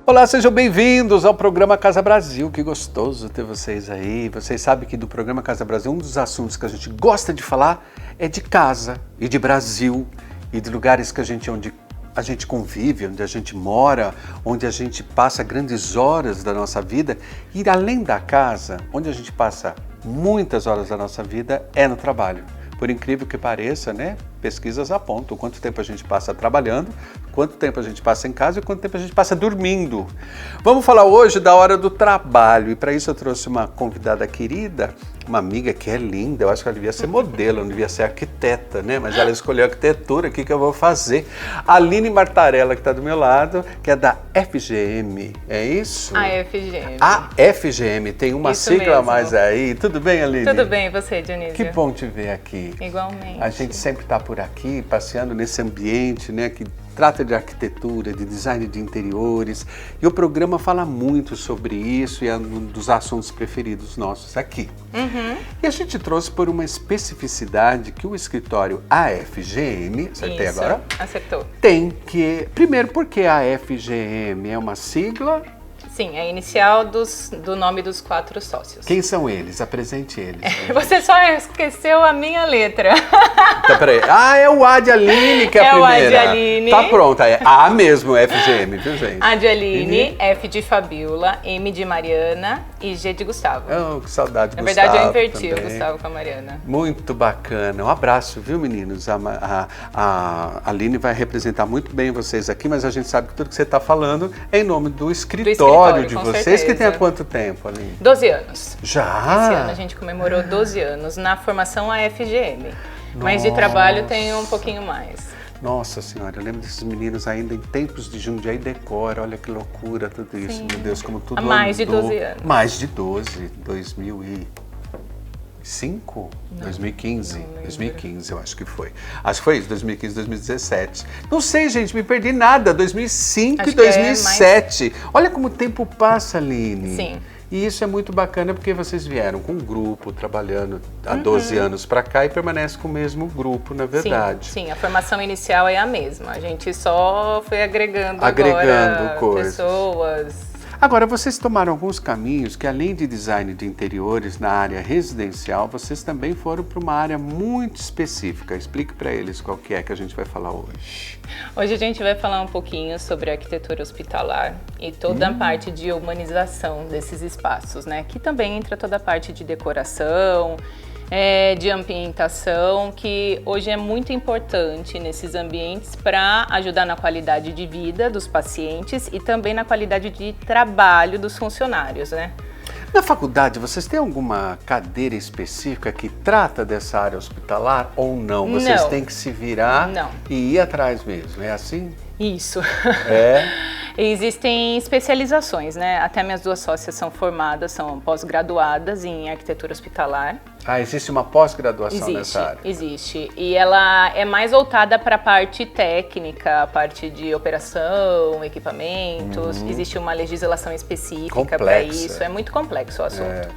Olá, sejam bem-vindos ao programa Casa Brasil. Que gostoso ter vocês aí. Vocês sabem que do programa Casa Brasil, um dos assuntos que a gente gosta de falar é de casa e de Brasil e de lugares que onde a gente convive, onde a gente mora, onde a gente passa grandes horas da nossa vida. E além da casa, onde a gente passa muitas horas da nossa vida é no trabalho. Por incrível que pareça, né? Pesquisas apontam quanto tempo a gente passa trabalhando, quanto tempo a gente passa em casa e quanto tempo a gente passa dormindo. Vamos falar hoje da hora do trabalho e para isso eu trouxe uma convidada querida, uma amiga que é linda, eu acho que ela devia ser modelo, não devia ser arquiteta, né? Mas ela escolheu arquitetura, o que eu vou fazer? A Aline Martarella, que está do meu lado, que é da FGM, é isso? A FGM. A FGM, tem uma isso sigla a mesmo. mais aí. Tudo bem, Aline? Tudo bem, e você, Dionísio? Que bom te ver aqui. Igualmente. A gente sempre está por aqui, passeando nesse ambiente, né, que trata de arquitetura, de design de interiores. E o programa fala muito sobre isso e é um dos assuntos preferidos nossos aqui. Uhum. E a gente trouxe por uma especificidade que o escritório AFGM, acertei Isso, agora? acertou. Tem que... Primeiro, porque a AFGM é uma sigla... Sim, é a inicial do nome dos 4 sócios. Quem são eles? Apresente eles. Você só esqueceu a minha letra. Tá, peraí. Ah, é o A de Aline, que é a primeira. É o A de Aline. Tá pronto, é A mesmo, FGM, viu, gente? A de Aline, F de Fabiola, M de Mariana e G de Gustavo. Oh, que saudade, Na Gustavo. verdade, eu inverti também. o Gustavo com a Mariana. Muito bacana. Um abraço, viu, meninos? A Aline vai representar muito bem vocês aqui, mas a gente sabe que tudo que você está falando é em nome do escritório de vocês, certeza. que tem há quanto tempo, Aline? 12 anos. Já? Esse ano a gente comemorou 12 anos na formação AFGM. Mas de trabalho tem um pouquinho mais. Nossa Senhora, eu lembro desses meninos ainda em tempos de Jundiaí Decor, olha que loucura tudo isso, Sim. meu Deus, como tudo Há mais andou. de 12 anos. Mais de 12, 2005? Não, 2015, não lembro. 2015 eu acho que foi. Acho que foi isso, 2015, 2017. Não sei, gente, me perdi nada, 2005 Acho e que é 2007. Olha como o tempo passa, Aline. Sim. E isso é muito bacana porque vocês vieram com um grupo, trabalhando há 12 anos para cá e permanece com o mesmo grupo, na verdade. Sim, a formação inicial é a mesma. A gente só foi agregando agora coisas. pessoas. Agora, vocês tomaram alguns caminhos que, além de design de interiores na área residencial, vocês também foram para uma área muito específica. Explique para eles qual que é que a gente vai falar hoje. Hoje a gente vai falar um pouquinho sobre arquitetura hospitalar e toda a parte de humanização desses espaços, né? Que também entra toda a parte de decoração, de ambientação, que hoje é muito importante nesses ambientes para ajudar na qualidade de vida dos pacientes e também na qualidade de trabalho dos funcionários, né? Na faculdade, vocês têm alguma cadeira específica que trata dessa área hospitalar ou não? Vocês Não. têm que se virar Não. e ir atrás mesmo, é assim? Isso. É? Existem especializações, né? Até minhas 2 sócias são formadas, são pós-graduadas em arquitetura hospitalar. Ah, existe uma pós-graduação nessa área? Existe. E ela é mais voltada para a parte técnica, a parte de operação, equipamentos. Existe uma legislação específica para isso. É muito complexo o assunto.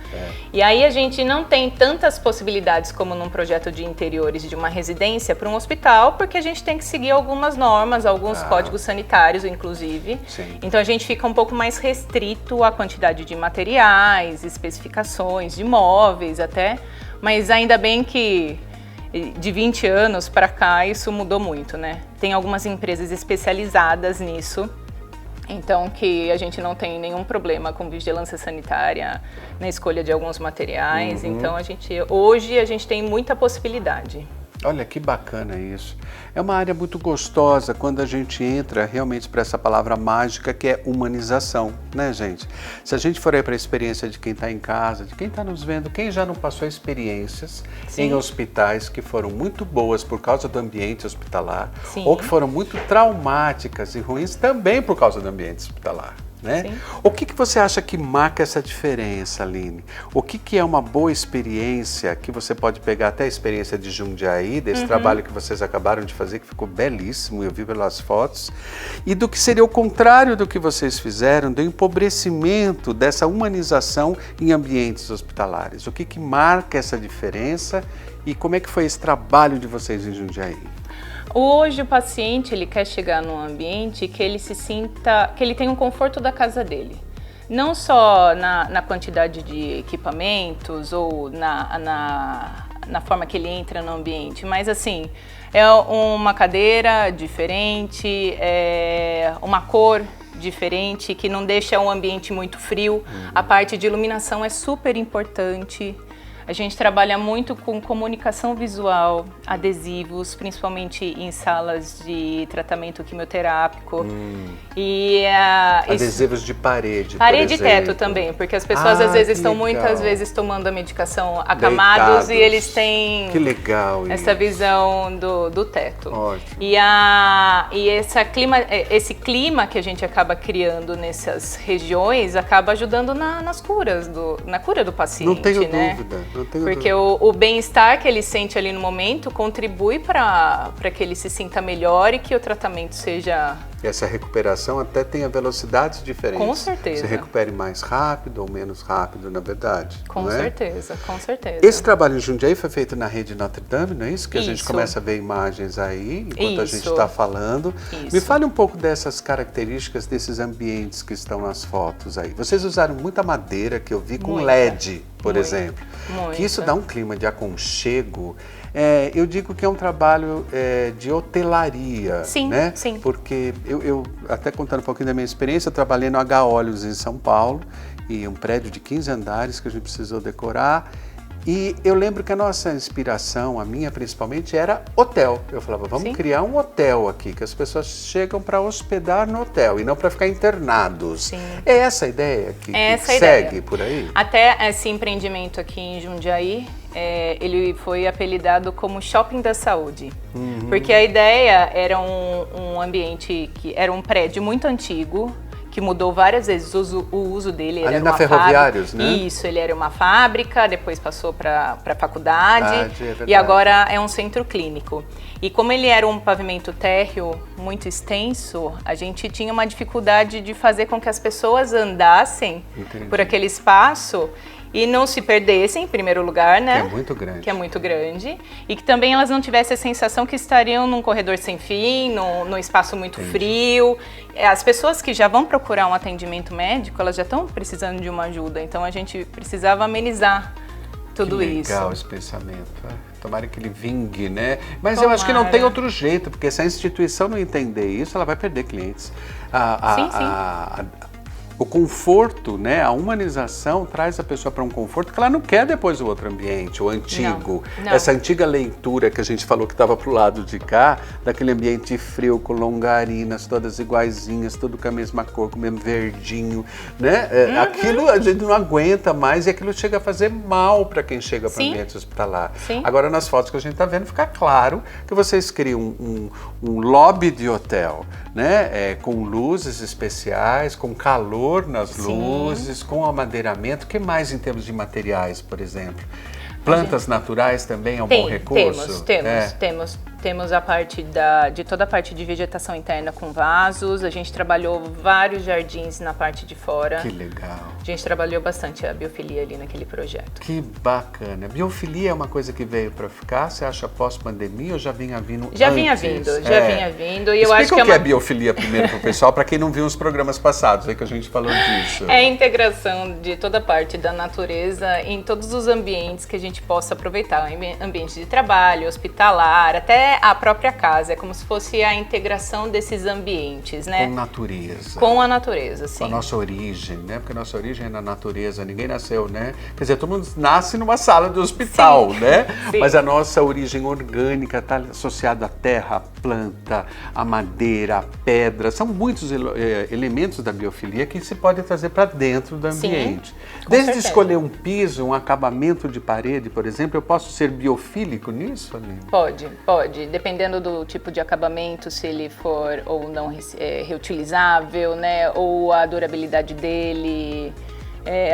E aí a gente não tem tantas possibilidades como num projeto de interiores de uma residência para um hospital, porque a gente tem que seguir algumas normas, alguns códigos sanitários, inclusive. Sim. Então a gente fica um pouco mais restrito à quantidade de materiais, especificações, de móveis até. Mas ainda bem que de 20 anos para cá isso mudou muito, né? Tem algumas empresas especializadas nisso, então que a gente não tem nenhum problema com vigilância sanitária na escolha de alguns materiais. Então hoje a gente tem muita possibilidade. Olha que bacana isso. É uma área muito gostosa quando a gente entra realmente para essa palavra mágica que é humanização, né, gente? Se a gente for aí para a experiência de quem está em casa, de quem está nos vendo, quem já não passou experiências em hospitais que foram muito boas por causa do ambiente hospitalar, ou que foram muito traumáticas e ruins também por causa do ambiente hospitalar. né? Sim. O que você acha que marca essa diferença, Aline? O que é uma boa experiência, que você pode pegar até a experiência de Jundiaí, desse trabalho que vocês acabaram de fazer, que ficou belíssimo, eu vi pelas fotos, e do que seria o contrário do que vocês fizeram, do empobrecimento, dessa humanização em ambientes hospitalares. O que marca essa diferença e como é que foi esse trabalho de vocês em Jundiaí? Hoje o paciente ele quer chegar num ambiente que ele se sinta, que ele tenha um conforto da casa dele. Não só na quantidade de equipamentos ou na forma que ele entra no ambiente, mas assim, é uma cadeira diferente, é uma cor diferente, que não deixa um ambiente muito frio. A parte de iluminação é super importante. A gente trabalha muito com comunicação visual, adesivos, principalmente em salas de tratamento quimioterápico. E adesivos de parede, parede por e exemplo. teto também, porque as pessoas às vezes estão muitas vezes tomando a medicação acamados e eles têm que legal essa isso. visão do teto. Ótimo. E esse clima que a gente acaba criando nessas regiões acaba ajudando nas curas, na cura do paciente. Não tenho né? dúvida. Porque o bem-estar que ele sente ali no momento contribui para que ele se sinta melhor e que o tratamento seja... Essa recuperação até tenha velocidades diferentes. Com certeza. Se recupere mais rápido ou menos rápido, na verdade. Com não é? certeza, com certeza. Esse trabalho em Jundiaí foi feito na rede Notre Dame, não é isso? Que a gente Isso. começa a ver imagens aí, enquanto a gente Isso. está falando. Isso. Me fale um pouco dessas características desses ambientes que estão nas fotos aí. Vocês usaram muita madeira, que eu vi com Muita. LED, por Muita. exemplo. Muita. Que isso dá um clima de aconchego. Eu digo que é um trabalho de hotelaria, Sim, né? sim. Porque eu, até contando um pouquinho da minha experiência, eu trabalhei no H-Olhos em São Paulo, e um prédio de 15 andares que a gente precisou decorar. E eu lembro que a nossa inspiração, a minha principalmente, era hotel. Eu falava, vamos Sim. criar um hotel aqui, que as pessoas chegam para hospedar no hotel e não para ficar internados. Sim. É essa a ideia que Essa segue ideia. por aí? Até esse empreendimento aqui em Jundiaí, ele foi apelidado como Shopping da Saúde. Porque a ideia era um ambiente que era um prédio muito antigo, que mudou várias vezes o uso dele. Ele Ali era na uma Ferroviários, fábrica. né? Isso, ele era uma fábrica, depois passou para a faculdade verdade. e agora é um centro clínico. E como ele era um pavimento térreo muito extenso, a gente tinha uma dificuldade de fazer com que as pessoas andassem Entendi. por aquele espaço e não se perdessem, em primeiro lugar, né? Que é muito grande. Que é muito grande. E que também elas não tivessem a sensação que estariam num corredor sem fim, num espaço muito frio. As pessoas que já vão procurar um atendimento médico, elas já estão precisando de uma ajuda. Então a gente precisava amenizar tudo isso. Legal esse pensamento. Tomara que ele vingue, né? Mas eu acho que não Tomara. tem outro jeito, porque se a instituição não entender isso, ela vai perder clientes. O conforto, né, a humanização traz a pessoa para um conforto que ela não quer depois do outro ambiente, o antigo. Não. Essa antiga leitura que a gente falou que estava pro lado de cá, daquele ambiente frio, com longarinas, todas iguaizinhas, tudo com a mesma cor, com o mesmo verdinho, né? Aquilo a gente não aguenta mais e aquilo chega a fazer mal para quem chega para o ambiente hospitalar. Sim. Agora, nas fotos que a gente está vendo, fica claro que vocês criam um lobby de hotel, né? Com luzes especiais, com calor nas luzes, com amadeiramento. O que mais em termos de materiais, por exemplo? Plantas naturais também é um bom recurso? Temos a parte de toda a parte de vegetação interna com vasos. A gente trabalhou vários jardins na parte de fora. Que legal. A gente trabalhou bastante a biofilia ali naquele projeto. Que bacana. Biofilia é uma coisa que veio para ficar? Você acha pós-pandemia ou já vinha vindo Já antes? vinha vindo. E eu Explica acho que o que é biofilia primeiro para o pessoal, para quem não viu os programas passados aí que a gente falou disso. É a integração de toda a parte da natureza em todos os ambientes que a gente possa aproveitar. Ambiente de trabalho, hospitalar, até a própria casa. É como se fosse a integração desses ambientes, né? Com natureza. Com a natureza, sim. Com a nossa origem, né? Porque a nossa origem é na natureza, ninguém nasceu, né? Quer dizer, todo mundo nasce numa sala de hospital, Sim. né? Sim. Mas a nossa origem orgânica está associada à terra, à planta, à madeira, à pedra. São muitos elementos da biofilia que se pode trazer para dentro do ambiente. com Desde certeza. escolher um piso, um acabamento de parede, por exemplo, eu posso ser biofílico nisso, Aline? Pode. pode, dependendo do tipo de acabamento, se ele for ou não reutilizável, né? Ou a durabilidade dele,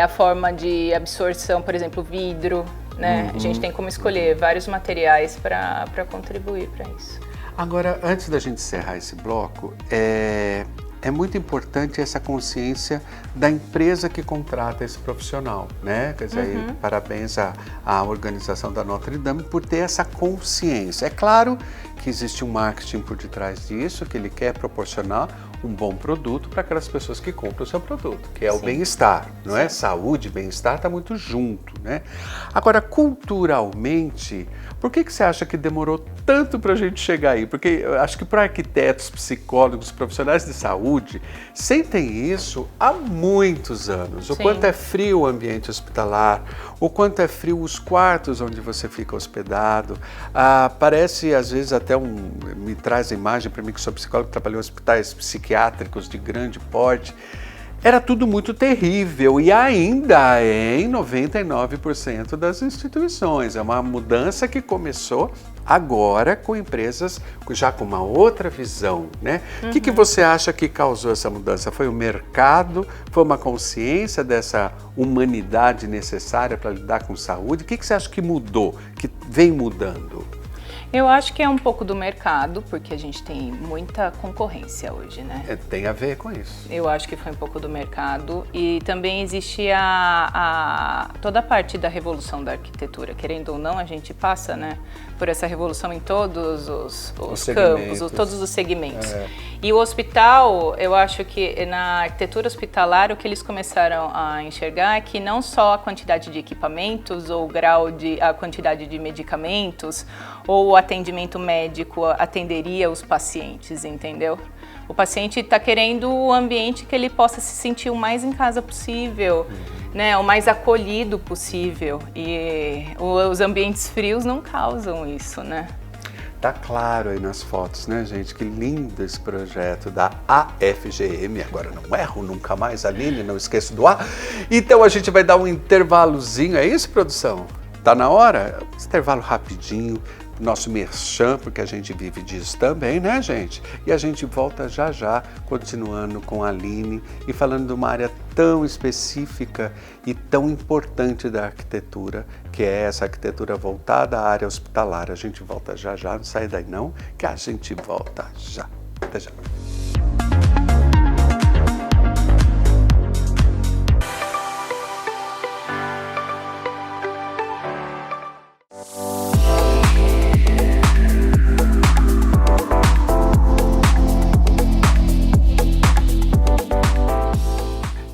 a forma de absorção, por exemplo, vidro, né? A gente tem como escolher vários materiais para contribuir para isso. Agora, antes da gente encerrar esse bloco, é muito importante essa consciência da empresa que contrata esse profissional, né? Quer dizer, parabéns à organização da Notre Dame por ter essa consciência. É claro que existe um marketing por detrás disso, que ele quer proporcionar um bom produto para aquelas pessoas que compram o seu produto, que é o bem-estar, não é? Saúde e bem-estar está muito junto, né? Agora, culturalmente, por que você acha que demorou tanto para a gente chegar aí? Porque eu acho que para arquitetos, psicólogos, profissionais de saúde, sentem isso há muitos anos. O quanto é frio o ambiente hospitalar, o quanto é frio os quartos onde você fica hospedado. Parece, às vezes, até me traz a imagem para mim, que sou psicólogo, trabalhei em hospitais psiquiátricos de grande porte. Era tudo muito terrível e ainda é em 99% das instituições. É uma mudança que começou agora com empresas já com uma outra visão, né? O que você acha que causou essa mudança? Foi o mercado? Foi uma consciência dessa humanidade necessária para lidar com saúde? O que você acha que mudou, que vem mudando? Eu acho que é um pouco do mercado, porque a gente tem muita concorrência hoje, né? Tem a ver com isso. Eu acho que foi um pouco do mercado e também existe toda a parte da revolução da arquitetura. Querendo ou não, a gente passa, né, por essa revolução em todos os campos, todos os segmentos. E o hospital, eu acho que na arquitetura hospitalar, o que eles começaram a enxergar é que não só a quantidade de equipamentos ou a quantidade de medicamentos ou o atendimento médico atenderia os pacientes, entendeu? O paciente está querendo o ambiente que ele possa se sentir o mais em casa possível, né, o mais acolhido possível. E os ambientes frios não causam isso, né? Tá claro aí nas fotos, né, gente? Que lindo esse projeto da AFGM. Agora não erro nunca mais, Aline, não esqueço do A. Então a gente vai dar um intervalozinho, é isso, produção? Tá na hora? Intervalo rapidinho. Nosso merchan, porque a gente vive disso também, né, gente? E a gente volta já já, continuando com a Aline e falando de uma área tão específica e tão importante da arquitetura, que é essa arquitetura voltada à área hospitalar. A gente volta já já, não sai daí não, que a gente volta já. Até já.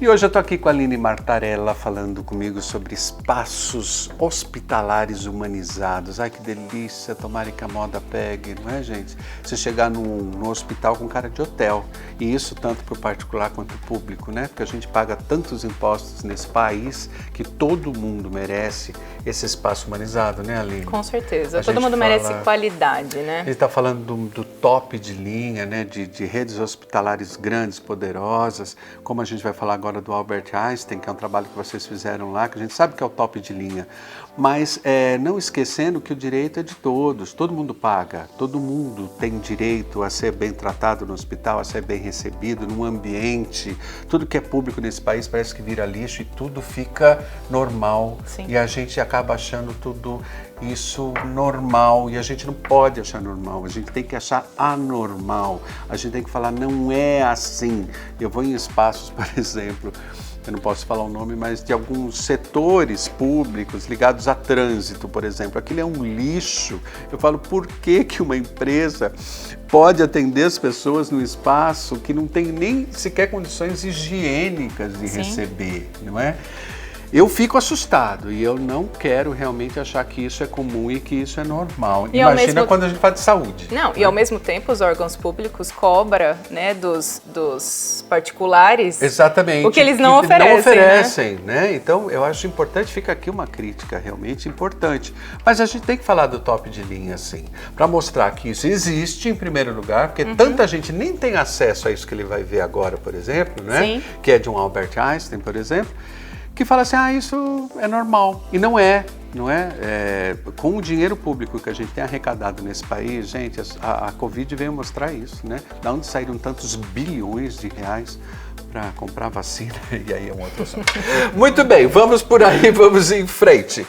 E hoje eu estou aqui com a Aline Martarella falando comigo sobre espaços hospitalares humanizados. Ai, que delícia, tomara que a moda pegue, não é, gente? Você chegar no hospital com cara de hotel, e isso tanto para o particular quanto para o público, né? Porque a gente paga tantos impostos nesse país que todo mundo merece esse espaço humanizado, né, Aline? Com certeza, todo mundo merece qualidade, né? A gente está falando do top de linha, né, de redes hospitalares grandes, poderosas, como a gente vai falar agora do Albert Einstein, que é um trabalho que vocês fizeram lá, que a gente sabe que é o top de linha, mas não esquecendo que o direito é de todos, todo mundo paga, todo mundo tem direito a ser bem tratado no hospital, a ser bem recebido, num ambiente, tudo que é público nesse país parece que vira lixo e tudo fica normal. Sim. E a gente acaba achando tudo isso normal, e a gente não pode achar normal, a gente tem que achar anormal, a gente tem que falar não é assim. Eu vou em espaços, por exemplo, eu não posso falar o nome, mas de alguns setores públicos ligados a trânsito, por exemplo, aquilo é um lixo. Eu falo, por que uma empresa pode atender as pessoas no espaço que não tem nem sequer condições higiênicas de receber, não é? Eu fico assustado e eu não quero realmente achar que isso é comum e que isso é normal. E imagina quando a gente fala de saúde. Não, e ao mesmo tempo os órgãos públicos cobram, né, dos particulares. Exatamente. O que eles não oferecem. Né? Então eu acho importante, fica aqui uma crítica realmente importante. Mas a gente tem que falar do top de linha, assim, para mostrar que isso existe em primeiro lugar, porque tanta gente nem tem acesso a isso que ele vai ver agora, por exemplo, né? Sim. Que é de um Albert Einstein, por exemplo, que fala assim, isso é normal. E não é. não é? Com o dinheiro público que a gente tem arrecadado nesse país, gente, a Covid veio mostrar isso, né? Da onde saíram tantos bilhões de reais para comprar vacina, e aí é um outro assunto. Muito bem, vamos por aí, vamos em frente.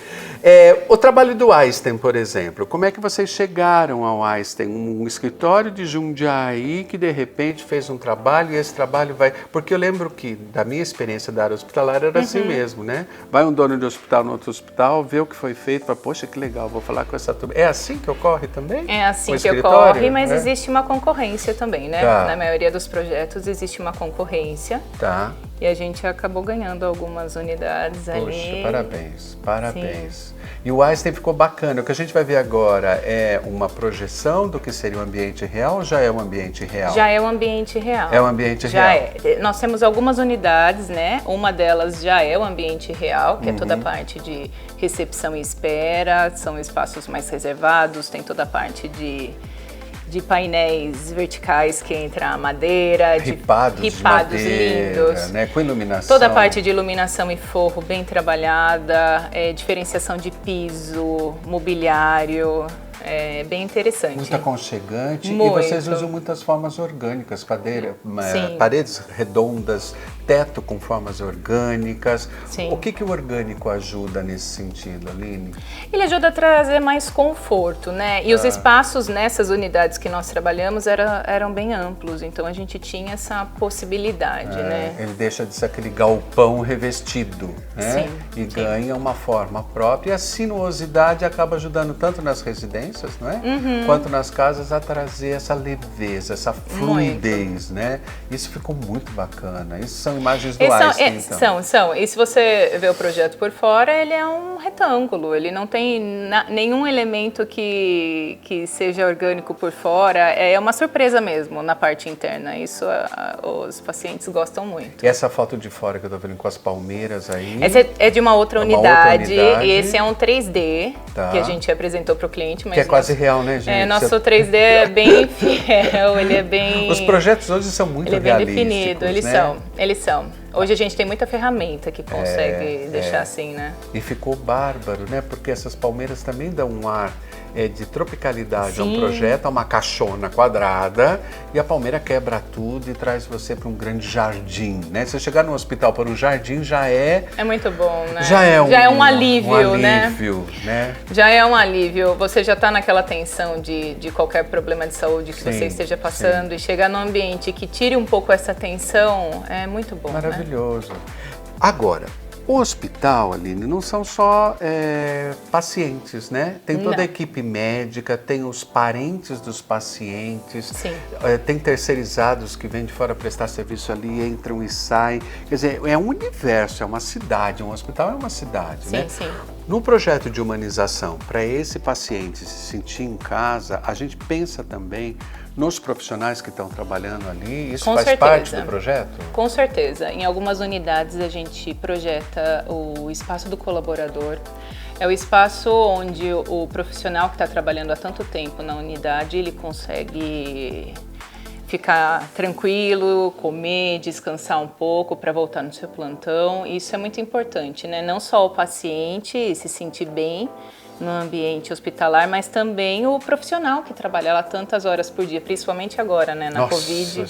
O trabalho do Einstein, por exemplo, como é que vocês chegaram ao Einstein? Um escritório de Jundiaí que de repente fez um trabalho e esse trabalho vai... Porque eu lembro que da minha experiência da área hospitalar era assim mesmo, né? Vai um dono de hospital no outro hospital, vê o que foi feito, fala, poxa, que legal, vou falar com essa turma. É assim que ocorre também? É assim que ocorre, mas existe uma concorrência também, né? Tá. Na maioria dos projetos existe uma concorrência. Tá. E a gente acabou ganhando algumas unidades ali. Poxa, parabéns, parabéns. Sim. E o Einstein ficou bacana. O que a gente vai ver agora é uma projeção do que seria o ambiente real ou já é um ambiente real? Já é um ambiente real. É um ambiente já real. É. Nós temos algumas unidades, né? Uma delas já é o ambiente real, que é toda a parte de recepção e espera, são espaços mais reservados, tem toda a parte de painéis verticais que entra a madeira, ripados de madeira, lindos, né, com iluminação. Toda a parte de iluminação e forro bem trabalhada, diferenciação de piso, mobiliário, bem interessante. Muito aconchegante. Muito. E vocês usam muitas formas orgânicas, paredes redondas, teto com formas orgânicas. Sim. O que o orgânico ajuda nesse sentido, Aline? Ele ajuda a trazer mais conforto, né? E os espaços nessas unidades que nós trabalhamos eram bem amplos, então a gente tinha essa possibilidade, né? Ele deixa de ser aquele galpão revestido, né? Sim, ganha uma forma própria. E a sinuosidade acaba ajudando tanto nas residências, não é? Quanto nas casas a trazer essa leveza, essa fluidez, né? Isso ficou muito bacana. Isso são imagens do Einstein, então. São. E se você vê o projeto por fora, ele é um retângulo. Ele não tem nenhum elemento que seja orgânico por fora. É uma surpresa mesmo na parte interna. Isso os pacientes gostam muito. E essa foto de fora que eu tô vendo com as palmeiras aí? Essa é de uma outra unidade. Esse é um 3D que a gente apresentou para o cliente. Mas que é quase real, né, gente? Nosso 3D é bem fiel, ele é bem... Os projetos hoje são muito realísticos, bem definido, eles né? são. Hoje a gente tem muita ferramenta que consegue deixar assim, né? E ficou bárbaro, né? Porque essas palmeiras também dão um ar de tropicalidade a um projeto, a uma caixona quadrada, e a palmeira quebra tudo e traz você para um grande jardim, né? Se você chegar no hospital para um jardim, já é... É muito bom, né? Já é um alívio, né? Já é um alívio. Você já está naquela tensão de qualquer problema de saúde que você esteja passando, e chegar num ambiente que tire um pouco essa tensão é muito bom, maravilhoso. Agora, o hospital, Aline, não são só pacientes, né? Tem toda a equipe médica, tem os parentes dos pacientes, tem terceirizados que vêm de fora prestar serviço ali, entram e saem. Quer dizer, é um universo, é uma cidade, um hospital é uma cidade, né? Sim. No projeto de humanização, para esse paciente se sentir em casa, a gente pensa também nos profissionais que estão trabalhando ali. Isso faz parte do projeto? Com certeza. Em algumas unidades a gente projeta o espaço do colaborador. É o espaço onde o profissional que está trabalhando há tanto tempo na unidade, ele consegue ficar tranquilo, comer, descansar um pouco para voltar no seu plantão. Isso é muito importante, né? Não só o paciente se sentir bem no ambiente hospitalar, mas também o profissional que trabalha lá tantas horas por dia, principalmente agora, né, na Covid,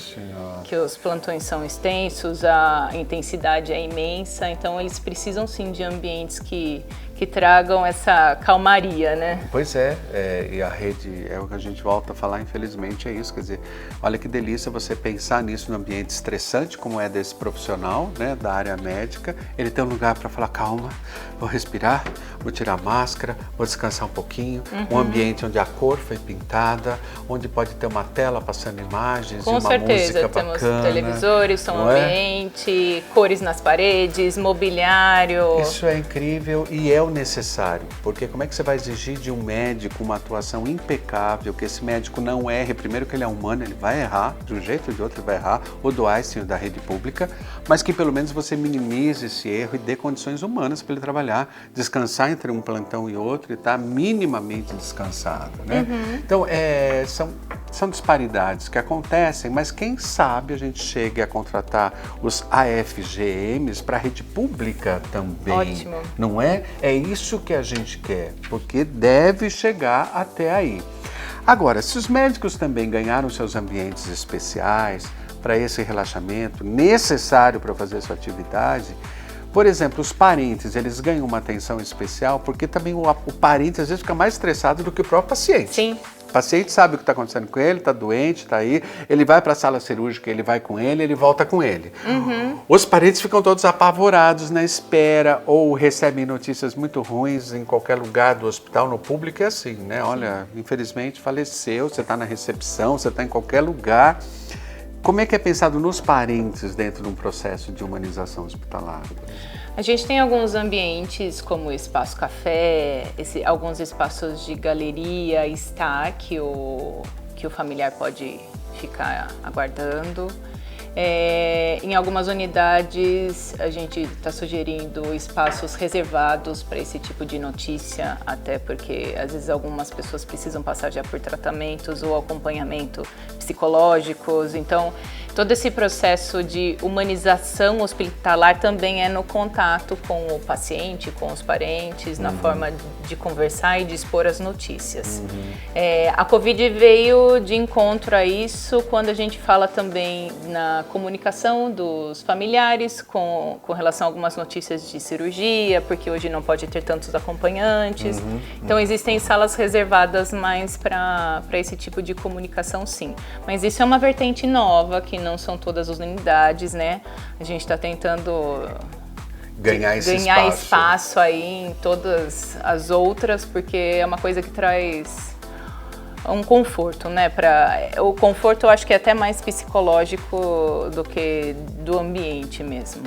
que os plantões são extensos, a intensidade é imensa, então eles precisam sim de ambientes que tragam essa calmaria, né? Pois e a rede, é o que a gente volta a falar, infelizmente, é isso, quer dizer, olha que delícia você pensar nisso no ambiente estressante, como é desse profissional, né, da área médica, ele tem um lugar para falar, calma, vou respirar, vou tirar a máscara, vou descansar um pouquinho, um ambiente onde a cor foi pintada, onde pode ter uma tela passando imagens, com uma certeza, música temos bacana, televisores, som ambiente, cores nas paredes, mobiliário. Isso é incrível e é o necessário, porque como é que você vai exigir de um médico uma atuação impecável, que esse médico não erre, primeiro que ele é humano, ele vai errar, de um jeito ou de outro ele vai errar, ou do Einstein ou da rede pública, mas que pelo menos você minimize esse erro e dê condições humanas para ele trabalhar, descansar entre um plantão e outro e estar minimamente descansado, né? Então, são disparidades que acontecem, mas quem sabe sabe, a gente chegue a contratar os AFGMs para a rede pública também. Ótimo. Não é? É isso que a gente quer, porque deve chegar até aí. Agora, se os médicos também ganharam seus ambientes especiais para esse relaxamento necessário para fazer sua atividade, por exemplo, os parentes, eles ganham uma atenção especial porque também o parente às vezes fica mais estressado do que o próprio paciente. Sim. O paciente sabe o que está acontecendo com ele, está doente, está aí, ele vai para a sala cirúrgica, ele vai com ele volta com ele. Os parentes ficam todos apavorados na espera ou recebem notícias muito ruins em qualquer lugar do hospital. No público é assim, né? Olha, infelizmente faleceu, você está na recepção, você está em qualquer lugar. Como é que é pensado nos parentes dentro de um processo de humanização hospitalar? A gente tem alguns ambientes como o espaço café, alguns espaços de galeria, estar que o familiar pode ficar aguardando. Em algumas unidades a gente está sugerindo espaços reservados para esse tipo de notícia, até porque às vezes algumas pessoas precisam passar já por tratamentos ou acompanhamento psicológicos, então todo esse processo de humanização hospitalar também é no contato com o paciente, com os parentes, na forma de conversar e de expor as notícias. A Covid veio de encontro a isso quando a gente fala também na comunicação dos familiares com relação a algumas notícias de cirurgia, porque hoje não pode ter tantos acompanhantes. Então existem salas reservadas mais para esse tipo de comunicação, sim. Mas isso é uma vertente nova que não são todas as unidades, né? A gente está tentando ganhar espaço aí em todas as outras, porque é uma coisa que traz um conforto, né? O conforto eu acho que é até mais psicológico do que do ambiente mesmo.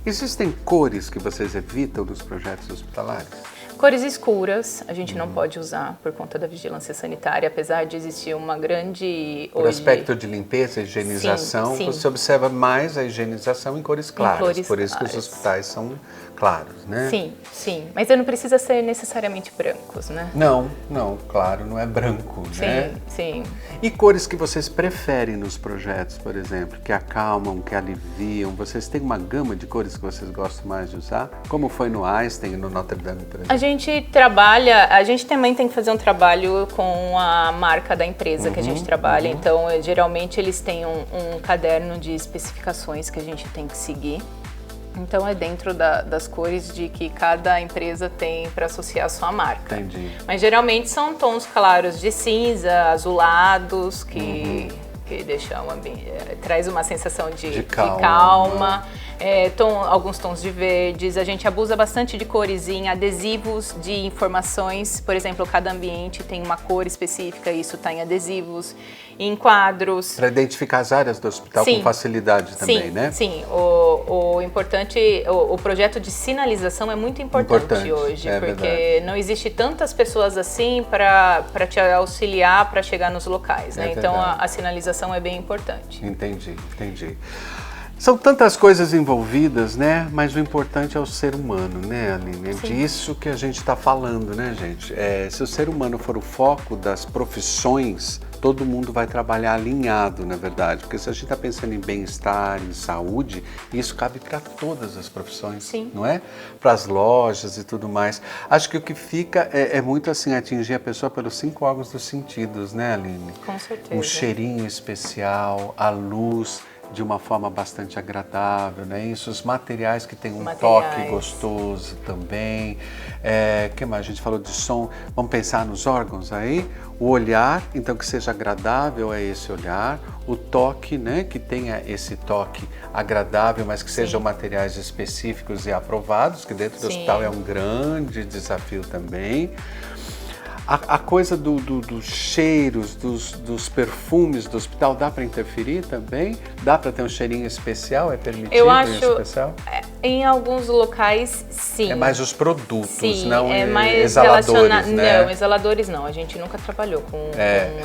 Existem cores que vocês evitam nos projetos hospitalares? Cores escuras a gente não pode usar por conta da vigilância sanitária, apesar de existir uma grande... Por aspecto de limpeza e higienização, sim. você observa mais a higienização em cores claras, por isso que os claras. hospitais são claros, né? Sim, mas não precisa ser necessariamente brancos, né? Não, claro, não é branco, né? Sim. E cores que vocês preferem nos projetos, por exemplo, que acalmam, que aliviam? Vocês têm uma gama de cores que vocês gostam mais de usar? Como foi no Einstein e no Notre Dame, por exemplo? A gente também tem que fazer um trabalho com a marca da empresa que a gente trabalha, então geralmente eles têm um caderno de especificações que a gente tem que seguir. Então é dentro das cores de que cada empresa tem para associar a sua marca. Entendi. Mas geralmente são tons claros de cinza, azulados, que deixam o ambiente, traz uma sensação de calma. Alguns tons de verdes. A gente abusa bastante de cores em adesivos de informações. Por exemplo, cada ambiente tem uma cor específica, isso está em adesivos, em quadros. Para identificar as áreas do hospital com facilidade também, né? Sim, o importante, o projeto de sinalização é muito importante hoje, porque verdade. não existe tantas pessoas assim para te auxiliar para chegar nos locais, né? Então a sinalização é bem importante. Entendi. São tantas coisas envolvidas, né? Mas o importante é o ser humano, né, Aline? É disso que a gente está falando, né, gente? Se o ser humano for o foco das profissões, todo mundo vai trabalhar alinhado, na verdade. Porque se a gente está pensando em bem-estar, em saúde, isso cabe para todas as profissões, não é? Para as lojas e tudo mais. Acho que o que fica é muito assim, atingir a pessoa pelos 5 órgãos dos sentidos, né, Aline? Com certeza. Um cheirinho especial, a luz de uma forma bastante agradável, né? Isso, os materiais que tem um toque gostoso também. Que mais? A gente falou de som. Vamos pensar nos órgãos aí. O olhar, então, que seja agradável é esse olhar. O toque, né? Que tenha esse toque agradável, mas que sejam materiais específicos e aprovados, que dentro do hospital é um grande desafio também. A coisa dos cheiros, dos perfumes do hospital, dá para interferir também? Dá para ter um cheirinho especial? É permitido? Eu acho, especial? Em alguns locais, sim. É mais os produtos, não mais exaladores, né? Não, exaladores não. A gente nunca trabalhou com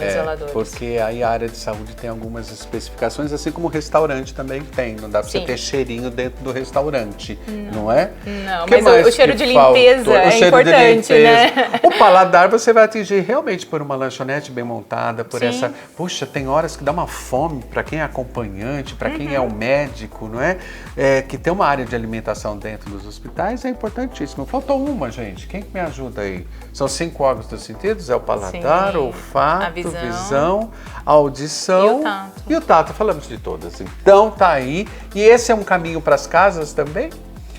exaladores. Porque aí a área de saúde tem algumas especificações, assim como o restaurante também tem. Não dá para você ter cheirinho dentro do restaurante, não é? Não, mas o cheiro de limpeza é importante, né? O paladar você você vai atingir realmente por uma lanchonete bem montada, por Sim. essa... Puxa, tem horas que dá uma fome para quem é acompanhante, para quem é o médico, não é? Que tem uma área de alimentação dentro dos hospitais, é importantíssimo. Faltou uma, gente. Quem que me ajuda aí? São 5 órgãos dos sentidos? É o paladar, Sim. o olfato, A visão, a audição E o tato. e o tato. Falamos de todas. Então tá aí. E esse é um caminho para as casas também?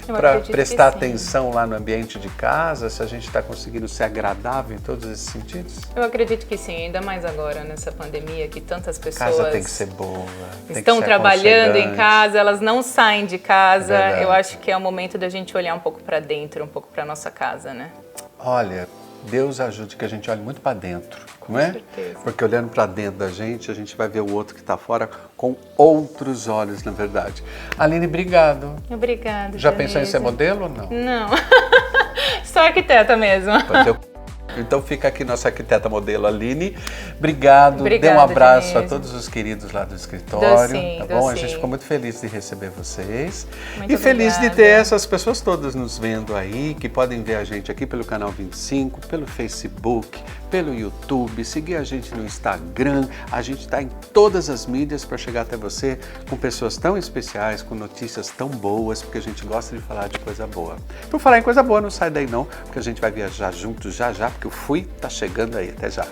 Eu Para acredito que prestar sim. atenção lá no ambiente de casa, se a gente está conseguindo ser agradável em todos esses sentidos? Eu acredito que sim, ainda mais agora nessa pandemia que tantas pessoas Casa tem que ser boa. Tem estão que ser trabalhando em aconchegante. casa, elas não saem de casa. É verdade. Eu acho que é o momento da gente olhar um pouco para dentro, um pouco para nossa casa, né? Olha, Deus ajude que a gente olhe muito para dentro, não é? certeza. Porque olhando para dentro da gente, a gente vai ver o outro que está fora com outros olhos, na verdade. Aline, obrigado. Obrigada. Já pensou em Denise. ser modelo ou não? Não. Sou arquiteta mesmo. Pois eu- Então fica aqui nossa arquiteta modelo Aline. Obrigado. Dê um Obrigada, abraço a Denise. todos os queridos lá do escritório. sim, Tá dou bom? A sim. gente ficou muito feliz de receber vocês. Muito E feliz de obrigada. ter essas pessoas todas nos vendo aí, que podem ver a gente aqui pelo canal 25, pelo Facebook, pelo YouTube, seguir a gente no Instagram. A gente está em todas as mídias para chegar até você com pessoas tão especiais, com notícias tão boas, porque a gente gosta de falar de coisa boa. Por falar em coisa boa, não sai daí não, porque a gente vai viajar juntos já já, porque o Fui tá chegando aí. Até já.